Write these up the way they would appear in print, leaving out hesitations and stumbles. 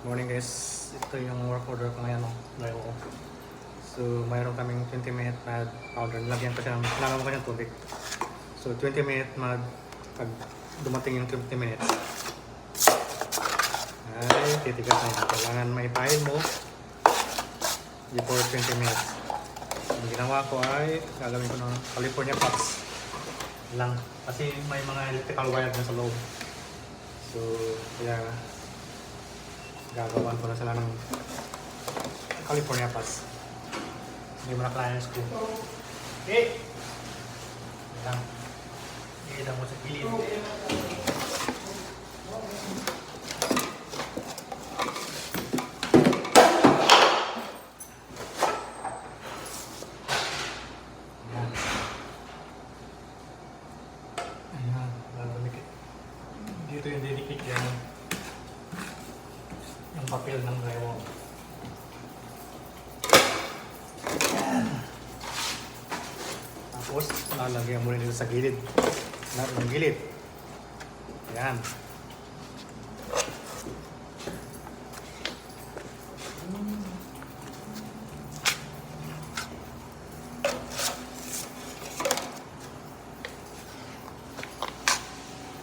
Morning guys, ito yung work order ko ngayon. So mayroon kaming 20-minute mad powder. Lagyan ko siya, kailangan ko ng tubig. So 20-minute mad, pag dumating yung 20 minutes, ay titigas na yun. Kailangan may pile mo before 20 minutes. Ang ginawa ko ay gagawin ko ng California Pots lang. Kasi may mga electrical wire na sa loob. So kaya gagawan ko na sila ng California Pots. Hindi mo na clients ko. Okay! Lang. Ikita mo sa gilid. Ayan, lalumikit. Dito yung didikit yan. Yung papel ng drywall. Ayan. Tapos, lalagyan mo rin dito sa gilid. Ng gilid. Ayan.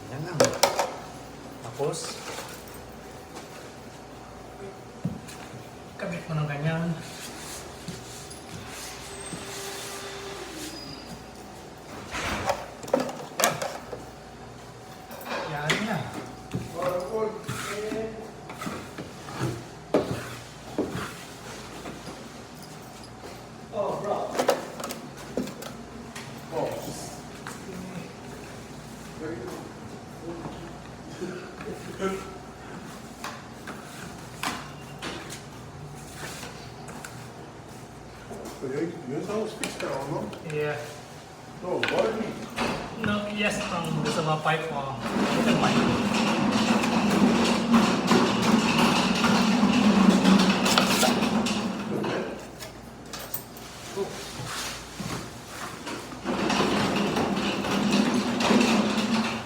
Ayan lang. Tapos, kabit mo ng ganyan. Yan na. Oh, bro. Oh. You're supposed to fix that one, no? Yeah. No, body. No, yes, there's a pipe for open pipe.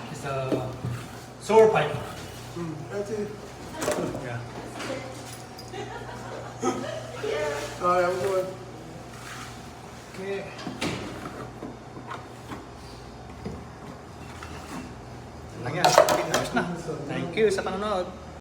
It's a sewer pipe. That's it. Yeah. Alright, I'm going. Okay. Lang yan. Ayos na. Thank you sa panonood.